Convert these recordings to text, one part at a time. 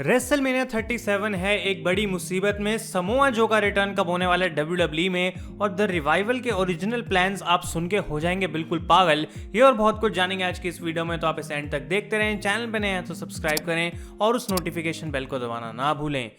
WrestleMania 37 है एक बड़ी मुसीबत में। समोआ जो का रिटर्न कब होने वाला है WWE में, और द रिवाइवल के ओरिजिनल प्लान्स आप सुन के हो जाएंगे बिल्कुल पागल। ये और बहुत कुछ जानेंगे आज की इस वीडियो में, तो आप इस एंड तक देखते रहें। चैनल पे नए हैं तो सब्सक्राइब करें और उस नोटिफिकेशन बेल को दबाना ना भूलें।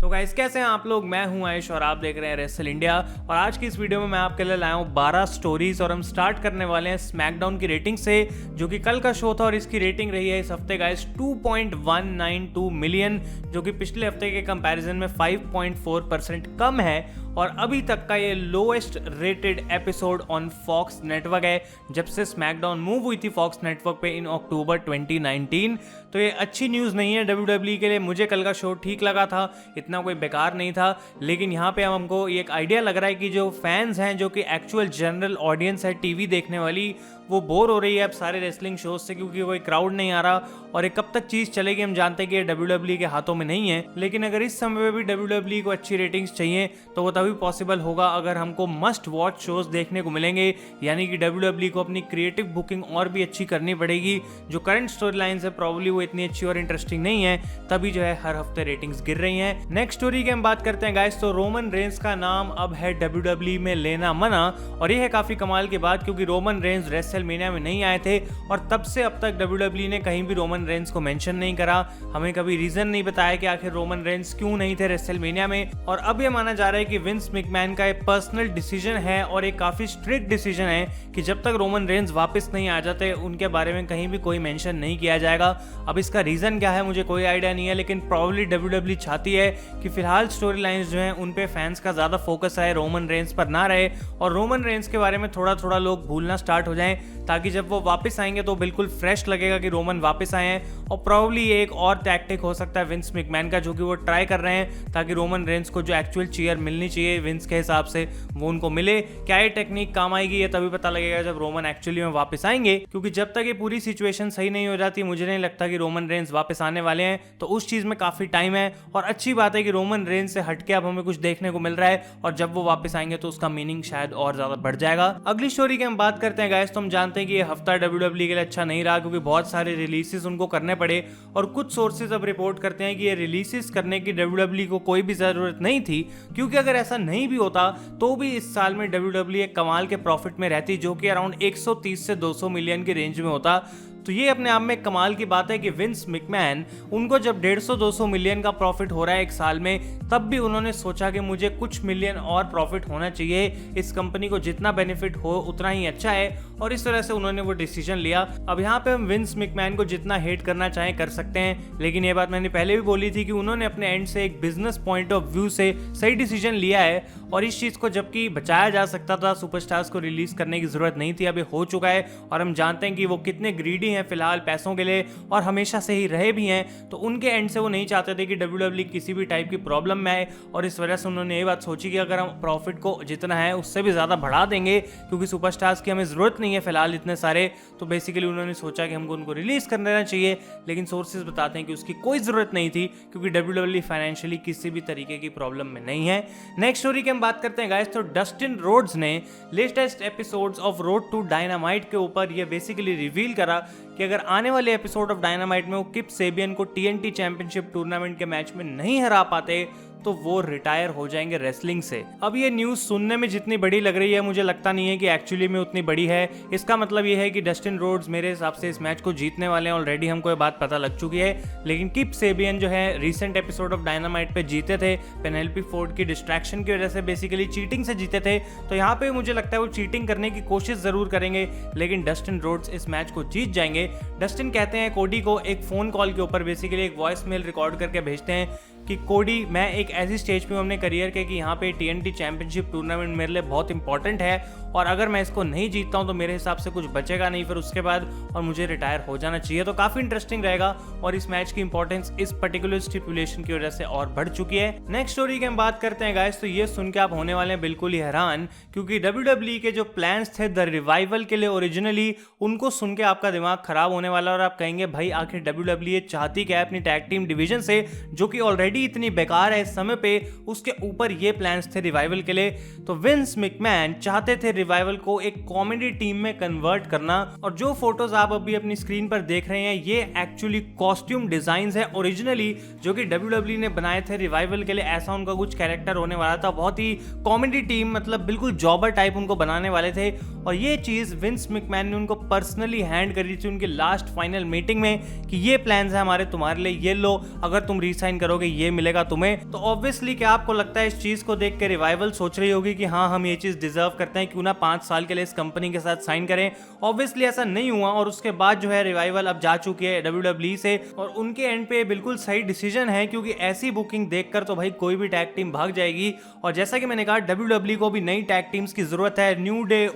तो गाइस कैसे हैं आप लोग, मैं हूं आयुष और आप देख रहे हैं रेसल इंडिया। और आज की इस वीडियो में मैं आपके लिए लाया हूं 12 स्टोरीज, और हम स्टार्ट करने वाले हैं स्मैकडाउन की रेटिंग से, जो कि कल का शो था और इसकी रेटिंग रही है इस हफ्ते गाइस 2.192 मिलियन, जो कि पिछले हफ्ते के कंपैरिजन में 5.4% कम है। और अभी तक का ये lowest rated episode on Fox network है जब से स्मैकडाउन मूव हुई थी फॉक्स नेटवर्क पे इन अक्टूबर 2019। तो ये अच्छी न्यूज़ नहीं है WWE के लिए। मुझे कल का शो ठीक लगा था, इतना कोई बेकार नहीं था, लेकिन यहाँ पे हमको ये एक आइडिया लग रहा है कि जो फैंस हैं, जो कि एक्चुअल जनरल ऑडियंस है टीवी देखने वाली, वो बोर हो रही है अब सारे रेसलिंग शोज से, क्योंकि कोई क्राउड नहीं आ रहा। और ये कब तक चीज़ चलेगी हम जानते हैं कि ये WWE के हाथों में नहीं है, लेकिन अगर इस समय पे भी WWE को अच्छी रेटिंग्स चाहिए तो वो तभी पॉसिबल होगा अगर हमको मस्ट वॉच शोज देखने को मिलेंगे। यानी कि WWE को अपनी क्रिएटिव बुकिंग और भी अच्छी करनी पड़ेगी। जो करंट स्टोरी लाइन्स है प्रॉब्ली वो इतनी अच्छी और इंटरेस्टिंग नहीं है, तभी जो है हर हफ्ते रेटिंग्स गिर रही हैं। नेक्स्ट स्टोरी की हम बात करते हैं गाइस, तो रोमन रेंस का नाम अब है WWE में लेना मना। और ये है काफी कमाल की बात, क्योंकि रोमन रेंस रेसलमेनिया में नहीं आए थे और तब से अब तक WWE ने कहीं भी रोमन रेंस को मेंशन नहीं करा। हमें कभी रीजन नहीं बताया कि आखिर रोमन रेंस क्यों नहीं थे रेसलमेनिया में। और अब ये माना जा रहा है कि विंस मैकमैन का एक पर्सनल डिसीजन है और एक काफी स्ट्रिक्ट डिसीजन है कि जब तक रोमन रेंस वापस नहीं आ जाते उनके बारे में कहीं भी कोई मेंशन नहीं किया जाएगा। अब इसका रीजन क्या है मुझे कोई आइडिया नहीं है, लेकिन प्रॉब्ली WWE चाहती है कि फिलहाल स्टोरी लाइन्स जो हैं उन पे फैंस का ज्यादा फोकस है, रोमन रेंस पर ना रहे, और रोमन रेंस के बारे में थोड़ा थोड़ा लोग भूलना स्टार्ट हो जाएं, ताकि जब वो वापस आएंगे तो बिल्कुल फ्रेश लगेगा कि रोमन वापस आए हैं। और प्रॉब्ली ये एक और टैक्टिक हो सकता है विंस मैकमैन का, जो कि वो ट्राई कर रहे हैं ताकि रोमन रेंस को जो एक्चुअल चीयर मिलनी चाहिए विंस के हिसाब से वो उनको मिले। क्या ये टेक्निक काम आएगी ये तभी पता लगेगा जब रोमन एक्चुअली में वापस आएंगे, क्योंकि जब तक ये पूरी सिचुएशन सही नहीं हो जाती मुझे नहीं लगता कि रोमन रेंस वापस आने वाले हैं। तो उस चीज में काफी टाइम है, और अच्छी बात है कि रोमन रेंस से हटके अब हमें कुछ देखने को मिल रहा है, और जब वो वापस आएंगे तो उसका मीनिंग शायद और ज्यादा बढ़ जाएगा। अगली स्टोरी की हम बात करते हैं गाइस, तो हम जानते हैं कि ये हफ्ता WWE के लिए अच्छा नहीं रहा, क्योंकि बहुत सारे रिलीजेस उनको करने पड़े। और कुछ सोर्सेज अब रिपोर्ट करते हैं कि ये रिलीजेस करने की WWE को कोई भी जरूरत नहीं थी, क्योंकि अगर ऐसा नहीं भी होता तो भी इस साल में WWE एक कमाल के प्रॉफिट में रहती, जो कि अराउंड 130 से 200 मिलियन की रेंज में होता। तो ये अपने आप में कमाल की बात है कि विंस मैकमैन, उनको जब 150-200 मिलियन का प्रॉफिट हो रहा है एक साल में, तब भी उन्होंने सोचा कि मुझे कुछ मिलियन और प्रॉफिट होना चाहिए, इस कंपनी को जितना बेनिफिट हो उतना ही अच्छा है, और इस तरह से उन्होंने वो डिसीजन लिया। अब यहाँ पे हम विंस मैकमैन को जितना हेट करना चाहें कर सकते हैं, लेकिन ये बात मैंने पहले भी बोली थी कि उन्होंने अपने एंड से एक बिजनेस पॉइंट ऑफ व्यू से सही डिसीजन लिया है, और इस चीज को जबकि बचाया जा सकता था, सुपरस्टार्स को रिलीज करने की जरूरत नहीं थी, अभी हो चुका है। और हम जानते हैं कि वो कितने ग्रीडी हैं फिलहाल पैसों के लिए, और हमेशा से ही रहे भी हैं। तो उनके एंड से वो नहीं चाहते थे कि WWE किसी भी टाइप की प्रॉब्लम में आए, और इस वजह से उन्होंने ये बात सोची कि अगर हम प्रॉफिट को जितना है उससे भी ज्यादा बढ़ा देंगे, क्योंकि सुपरस्टार्स की हमें जरूरत नहीं है फिलहाल इतने सारे, तो बेसिकली उन्होंने सोचा कि हमको उनको रिलीज कर देना चाहिए। लेकिन सोर्सेज बताते हैं कि उसकी कोई जरूरत नहीं थी, क्योंकि WWE फाइनेंशियली किसी भी तरीके की प्रॉब्लम में नहीं है। नेक्स्ट स्टोरी की हम बात करते हैं गाइस, तो डस्टिन रोड्स ने latest episodes of Road to Dynamite के ऊपर ये बेसिकली रिवील करा कि अगर आने वाले एपिसोड ऑफ डायनामाइट में वो किप सेबियन को TNT चैंपियनशिप टूर्नामेंट के मैच में नहीं हरा पाते तो वो रिटायर हो जाएंगे रेसलिंग से। अब ये न्यूज़ सुनने में जितनी बड़ी लग रही है, मुझे लगता नहीं है कि एक्चुअली में उतनी बड़ी है। इसका मतलब ये है कि डस्टिन रोड्स मेरे हिसाब से इस मैच को जीतने वाले हैं, ऑलरेडी हमको ये बात पता लग चुकी है। लेकिन किप सेबियन जो है रिसेंट एपिसोड ऑफ डायनामाइट पे जीते थे, पेनेल्पी फोर्ड की डिस्ट्रैक्शन की वजह से, बेसिकली चीटिंग से जीते थे। तो यहाँ पे मुझे लगता है वो चीटिंग करने की कोशिश जरूर करेंगे, लेकिन डस्टिन रोड्स इस मैच को जीत जाएंगे। डस्टिन कहते हैं कोडी को एक फोन कॉल के ऊपर, बेसिकली एक वॉइस मेल रिकॉर्ड करके भेजते हैं कि कोडी, मैं एक ऐसी स्टेज पे हूँ अपने करियर के कि यहाँ पे TNT चैंपियनशिप टूर्नामेंट मेरे लिए बहुत इंपॉर्टेंट है, और अगर मैं इसको नहीं जीतता हूँ तो मेरे हिसाब से कुछ बचेगा नहीं फिर उसके बाद, और मुझे रिटायर हो जाना चाहिए। तो काफी इंटरेस्टिंग रहेगा, और इस मैच की इंपॉर्टेंस इस पर्टिकुलर स्टिपुलेशन की वजह से और बढ़ चुकी है। नेक्स्ट स्टोरी की हम बात करते हैं गाइस, तो ये सुन के आप होने वाले हैं बिल्कुल ही हैरान, क्योंकि WWE के जो प्लान्स थे द रिवाइवल के लिए ओरिजिनली, उनको सुन के आपका दिमाग खराब होने वाला, और आप कहेंगे भाई आखिर WWE चाहती क्या है अपनी टैग टीम डिवीजन से, जो कि ऑलरेडी ऑलरेडी इतनी बेकार है इस समय पे, उसके ऊपर ये प्लान्स थे रिवाइवल के लिए। तो विंस मैकमैन चाहते थे रिवाइवल को एक कॉमेडी टीम में कन्वर्ट करना। और जो फोटोज आप अभी अपनी स्क्रीन पर देख रहे हैं ये एक्चुअली कॉस्ट्यूम डिजाइन है ओरिजिनली, जो कि WWE ने बनाए थे रिवाइवल के लिए। ऐसा उनका कुछ कैरेक्टर होने वाला था, बहुत ही कॉमेडी टीम, मतलब बिल्कुल जॉबर टाइप उनको बनाने वाले थे। और ये चीज विंस मैकमैन ने उनको पर्सनली हैंड करी थी उनकी लास्ट फाइनल मीटिंग में कि ये प्लान्स है हमारे तुम्हारे लिए, ये लो, अगर तुम रिसाइन करोगे ये मिलेगा तुम्हें। तो ऑब्वियसली क्या आपको लगता है इस चीज को देख के रिवाइवल सोच रही होगी कि हाँ हम ये चीज डिजर्व करते हैं, क्यों ना 5 साल के लिए इस कंपनी के साथ साइन करें। ऑब्वियसली ऐसा नहीं हुआ और उसके बाद जो है रिवाइवल अब जा चुकी है WWE से, और उनके एंड पे बिल्कुल सही डिसीजन है, क्योंकि ऐसी बुकिंग देखकर तो भाई कोई भी टैग टीम भाग जाएगी। और जैसा कि मैंने कहा WWE को भी नई टैग टीम्स की जरूरत है। न्यू डे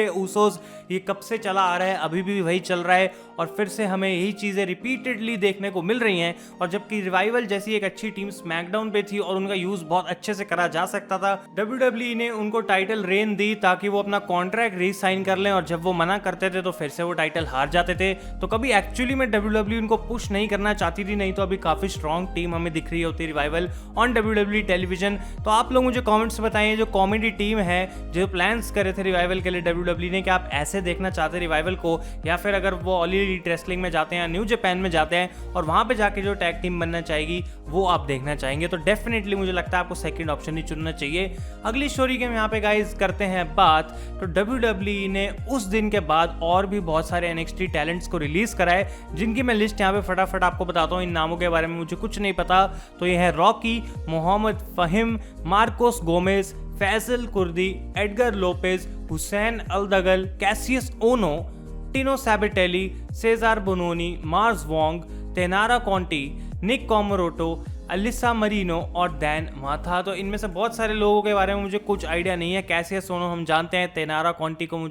ऊसोस ये कब से चला आ रहा है, अभी भी वही चल रहा है और फिर से हमें यही चीजें रिपीटेडली देखने को मिल रही हैं। और जबकि रिवाइवल जैसी एक अच्छी टीम स्मैकडाउन पे थी और उनका यूज बहुत अच्छे से करा जा सकता था, WWE ने उनको टाइटल रेन दी ताकि वो अपना कॉन्ट्रैक्ट रीसाइन कर लें, और जब वो मना करते थे तो फिर से वो टाइटल हार जाते थे। तो कभी एक्चुअली में WWE उनको पुश नहीं करना चाहती थी, नहीं तो अभी काफी स्ट्रॉन्ग टीम हमें दिख रही होती रिवाइवल ऑन WWE टेलीविजन। तो आप लोग मुझे कमेंट्स बताइए, जो कॉमेडी टीम है जो प्लान्स करे थे रिवाइवल के लिए WWE ने, क्या आप ऐसे देखना चाहते रिवाइवल को, या फिर अगर वो ऑल एलीट रेसलिंग में जाते हैं, न्यू जापान में जाते हैं और वहां पे जाके जो टैग टीम बनना चाहेगी वो आप देखना चाहेंगे। तो डेफिनेटली मुझे लगता है आपको सेकंड ऑप्शन ही चुनना चाहिए। अगली स्टोरी के हम यहाँ पे गाइस करते हैं बात, तो WWE ने उस दिन के बाद और भी बहुत सारे NXT टैलेंट्स को रिलीज कराए, जिनकी मैं लिस्ट यहाँ पे फटाफट आपको बताता हूँ। इन नामों के बारे में मुझे कुछ नहीं पता। तो ये है Rocky, Mohammad Fahim, Marcos Gomez, Faisal Kurdi, Edgar Lopez, Hussain Aldagal, Cassius Ono, Tino Sabbatelli, Cesar Bononi, Mars Wong, Tenara Conti, Nick Comoroto, Alyssa Marino और दैन माथा। तो इनमें से बहुत सारे लोगों के बारे में मुझे कुछ आइडिया नहीं है। कैसियस ओनो हम जानते हैं, तेनारा कॉन्टी को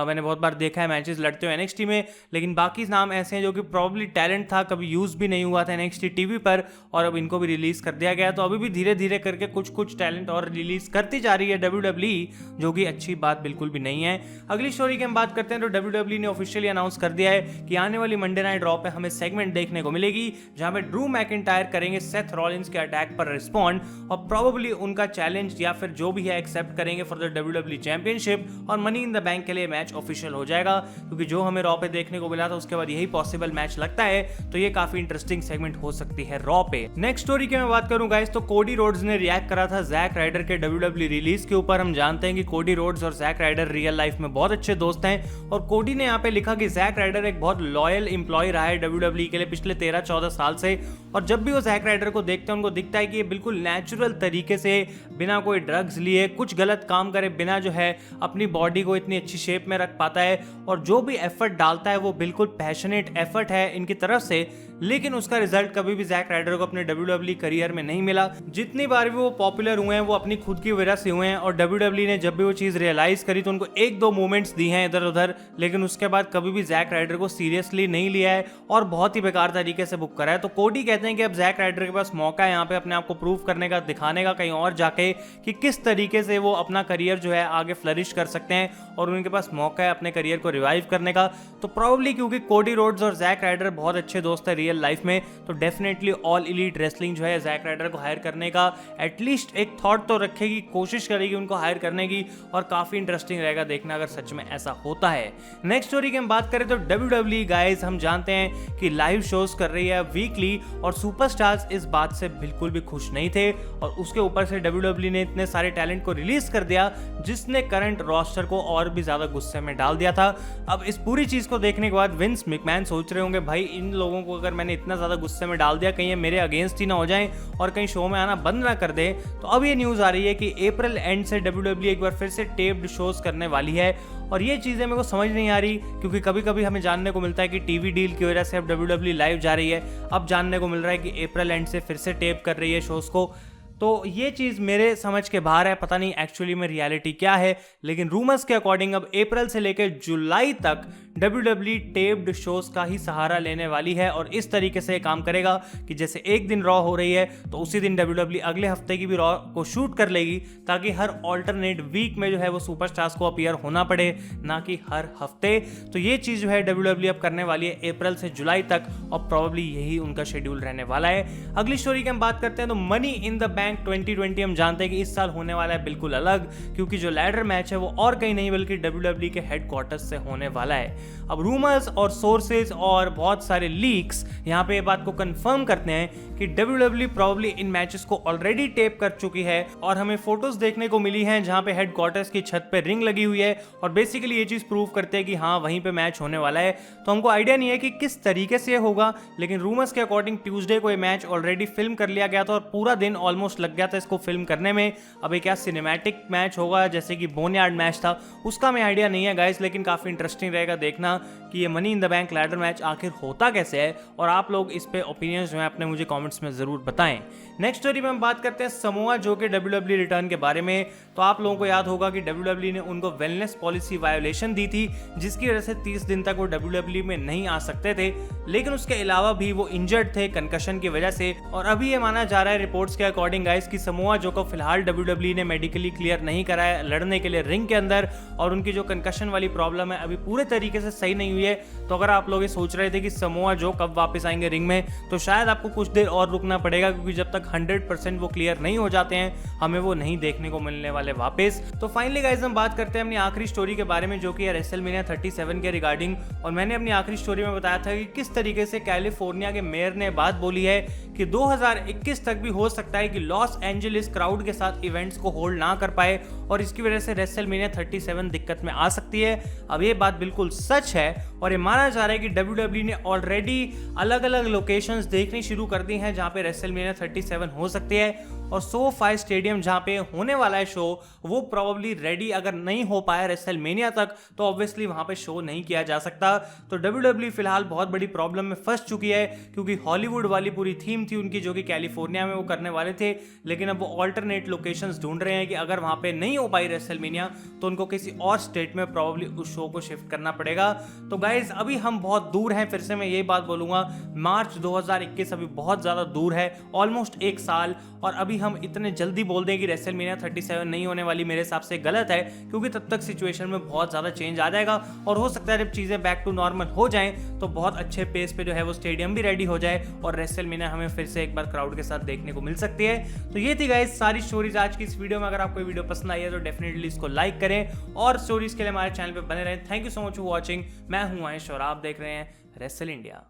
मैंने बहुत बार देखा है मैचेस लड़ते हुए NXT में, लेकिन बाकी नाम ऐसे हैं जो कि प्रॉब्ली टैलेंट था, कभी यूज भी नहीं हुआ था NXT टीवी पर, और अब इनको भी रिलीज कर दिया गया। तो अभी भी धीरे धीरे करके कुछ टैलेंट और रिलीज करती जा रही है WWE, जो कि अच्छी बात बिल्कुल भी नहीं है। अगली स्टोरी की हम बात करते हैं, तो WWE ने ऑफिशियली अनाउंस कर दिया है कि आने वाली मंडे नाइट रॉ पे हमें सेगमेंट देखने को मिलेगी जहां पे ड्रू मैकिंटायर करेंगे सेथ रॉलिंस के अटैक पर रिस्पॉन्ड, और प्रोबेबली उनका चैलेंज या फिर जो भी है एक्सेप्ट करेंगे फॉर द WWE चैंपियनशिप, और मनी इन द बैंक के लिए मैच ऑफिशियल हो जाएगा। क्योंकि जो हमें रॉ पे देखने को मिला था उसके बाद यही पॉसिबल मैच लगता है, तो ये काफी इंटरेस्टिंग सेगमेंट हो सकती है रॉ पे। नेक्स्ट स्टोरी की मैं बात करूं गाइस, तो कोडी रोड्स ने रिएक्ट करा था जैक राइडर के WWE रिलीज के ऊपर। हम जानते हैं कि कोडी रोड्स और जैक राइडर रियल लाइफ में बहुत अच्छे दोस्त हैं, और कोडी ने यहाँ पे लिखा कि जैक राइडर एक बहुत लॉयल एम्प्लॉय रहा है WWE के लिए पिछले 13-14 साल से, और जब भी वो जैक राइडर को देखते हैं उनको दिखता है कि ये बिल्कुल नेचुरल तरीके से बिना कोई ड्रग्स लिए कुछ गलत काम करे बिना जो है अपनी बॉडी को इतनी अच्छी शेप में रख पाता है, और जो भी एफर्ट डालता है वो बिल्कुल पैशनेट एफर्ट है इनकी तरफ से, लेकिन उसका रिजल्ट कभी भी जैक राइडर को अपने WWE करियर में नहीं मिला। जितनी बार भी वो पॉपुलर हुए हैं वो अपनी खुद की वजह से हुए हैं, और WWE ने जब भी वो चीज रियलाइज करी तो उनको 1-2 मूवमेंट्स दी हैं इधर उधर, लेकिन उसके बाद कभी भी जैक राइडर को सीरियसली नहीं लिया है और बहुत ही बेकार तरीके से बुक करा है। तो कोडी कहते हैं कि अब जैक राइडर के पास मौका है यहाँ पे अपने आप को प्रूव करने का, दिखाने का कहीं और जाके कि किस तरीके से वो अपना करियर जो है आगे फ्लरिश कर सकते हैं, और उनके पास मौका है अपने करियर को रिवाइव करने का। तो प्रोबेबली क्योंकि कोडी रोड्स और जैक राइडर बहुत अच्छे दोस्त है रियल लाइफ में, तो डेफिनेटली ऑल एलीट रेसलिंग जो है जैक राइडर को हायर करने का एटलीस्ट एक थॉट तो रखेगी, कोशिश करेगी उनको हायर करने की, और काफी इंटरेस्टिंग रहेगा देखना अगर सच में ऐसा होता है। नेक्स्ट स्टोरी की हम बात करें तो WWE गाइस हम जानते हैं कि लाइव शोज कर रही है वीकली, और सुपरस्टार्स इस बात से बिल्कुल भी खुश नहीं थे, और उसके ऊपर से WWE ने इतने सारे टैलेंट को रिलीज कर दिया जिसने करंट रोस्टर को और भी ज्यादा गुस्से में डाल दिया था। अब इस पूरी चीज को देखने के बाद विंस मैकमैन सोच रहे होंगे भाई इन लोगों को अगर मैंने इतना ज्यादा गुस्से में डाल दिया, कहीं ये मेरे अगेंस्ट ही ना हो जाए और कहीं शो में आना बंद ना कर दे। तो अब ये न्यूज आ रही है कि अप्रैल एंड से WWE एक बार फिर से टेप्ड शोज करने वाली है, और ये चीजें मेरे को समझ नहीं आ रही, क्योंकि कभी कभी हमें जानने को मिलता है कि टीवी डील की वजह से अब WWE लाइव जा रही है, अब जानने को मिल रहा है कि अप्रैल एंड से फिर से टेप कर रही है शोज को। तो ये चीज़ मेरे समझ के बाहर है, पता नहीं एक्चुअली में रियलिटी क्या है, लेकिन रूमर्स के अकॉर्डिंग अब अप्रैल से लेकर जुलाई तक WWE टेप्ड शोज का ही सहारा लेने वाली है और इस तरीके से काम करेगा कि जैसे एक दिन रॉ हो रही है तो उसी दिन WWE अगले हफ्ते की भी रॉ को शूट कर लेगी, ताकि हर ऑल्टरनेट वीक में जो है वो सुपरस्टार्स को अपीयर होना पड़े, ना कि हर हफ्ते। तो ये चीज़ जो है WWE अब करने वाली है अप्रैल से जुलाई तक और प्रॉब्ली यही उनका शेड्यूल रहने वाला है। अगली स्टोरी की हम बात करते हैं तो मनी इन द बैंक 2020 हम जानते हैं कि इस साल होने वाला है बिल्कुल अलग, क्योंकि जो लैडर मैच है वो और कहीं नहीं बल्कि WWE के हेडक्वार्टर्स से होने वाला है। अब रूमर्स और सोर्सेज और बहुत सारे लीक्स यहाँ पे ये बात को कंफर्म करते हैं कि WWE प्रॉब्ली इन मैचेस को ऑलरेडी टेप कर चुकी है और हमें फोटोज देखने को मिली हैं जहाँ पे हेडक्वार्टर्स की छत पे रिंग लगी हुई है और बेसिकली ये चीज प्रूव करते हैं कि हाँ वहीं पे मैच होने वाला है। तो हमको आइडिया नहीं है कि किस तरीके से होगा, लेकिन रूमर्स के अकॉर्डिंग ट्यूसडे को ये मैच ऑलरेडी फिल्म कर लिया गया था और पूरा दिन ऑलमोस्ट लग गया था इसको फिल्म करने में। अब ये क्या सिनेमैटिक मैच होगा जैसे कि बोनयार्ड मैच था, उसका हमें आइडिया नहीं है गाइस, लेकिन काफी इंटरेस्टिंग रहेगा देखना कि ये money in the bank ladder match आखिर होता कैसे है। और आप लोग इस पे ओपिनियंस जो है अपने मुझे कमेंट्स में जरूर बताएं। नेक्स्ट स्टोरी में हम बात करते हैं समोआ जो के WWE रिटर्न के बारे में। तो आप लोगों को याद होगा कि WWE ने उनको वेलनेस पॉलिसी वायोलेशन दी थी, जिसकी वजह से 30 दिन तक वो WWE में नहीं आ सकते थे, लेकिन उसके अलावा भी वो इंजर्ड थे कंकशन की वजह से। और अभी ये माना जा रहा है रिपोर्ट्स के अकॉर्डिंग गाइस कि समोआ जो को फिलहाल WWE ने मेडिकली क्लियर नहीं कराया लड़ने के लिए रिंग के अंदर, और उनकी जो कंकशन वाली प्रॉब्लम है अभी पूरे तरीके से सही नहीं हुई है। तो अगर आप लोग ये सोच रहे थे कि समोआ जो कब वापस आएंगे रिंग में, तो शायद आपको कुछ देर और रुकना पड़ेगा, क्योंकि जब तक 100% वो क्लियर नहीं हो जाते हैं हमें वो नहीं देखने को मिलने वाले वापस। तो फाइनली गाइस हम बात करते हैं अपनी आखिरी स्टोरी के बारे में जो कि है रेसलमेनिया 37 के रिगार्डिंग। और मैंने अपनी आखिरी स्टोरी में बताया था कि किस तरीके से कैलिफोर्निया के मेयर ने बात बोली है कि 2021 तक भी हो सकता है कि लॉस एंजलिस क्राउड के साथ इवेंट्स को होल्ड ना कर पाए और इसकी वजह से रेसलमेनिया 37 दिक्कत में आ सकती है। अब ये बात बिल्कुल सच है और ये माना जा रहा है कि WWE ने ऑलरेडी अलग अलग लोकेशंस देखनी शुरू कर दी हैं जहां पे रेसलमेनिया 37 हो सकती है। और SoFi स्टेडियम जहां पे होने वाला है शो वो प्रॉब्ली रेडी अगर नहीं हो पाया रेसलमेनिया तक, तो ऑब्वियसली वहां पे शो नहीं किया जा सकता। तो WWE फिलहाल बहुत बड़ी प्रॉब्लम में फंस चुकी है, क्योंकि हॉलीवुड वाली पूरी थीम थी उनकी जो कि कैलिफोर्निया में वो करने वाले थे, लेकिन अब वो ऑल्टरनेट लोकेशंस ढूंढ रहे हैं कि अगर वहां पे नहीं हो पाई रेसलमेनिया तो उनको किसी और स्टेट में प्रॉब्ली उस शो को शिफ्ट करना पड़ेगा। तो गाइज अभी हम बहुत दूर हैं, फिर से मैं यही बात बोलूंगा, मार्च 2021 अभी बहुत ज्यादा दूर है, ऑलमोस्ट 1 साल। और अभी हम इतने जल्दी बोल दें कि रेसलमेनिया 37 नहीं होने वाली, मेरे हिसाब से गलत है, क्योंकि तब तक सिचुएशन में बहुत ज्यादा चेंज आ जाएगा और हो सकता है जब चीजें बैक टू नॉर्मल हो जाएं तो बहुत अच्छे पेस पे जो है वो स्टेडियम भी रेडी हो जाए और रेसलमेनिया हमें फिर से एक बार क्राउड के साथ देखने को मिल सकती है। तो ये थी गाइस सारी स्टोरीज आज की इस वीडियो में। अगर आपको वीडियो पसंद आई है तो डेफिनेटली इसको लाइक करें और स्टोरीज के लिए हमारे चैनल पर बने रहें। Thank you so much for watching. मैं हूं आयुष और आप देख रहे हैं रेसल इंडिया।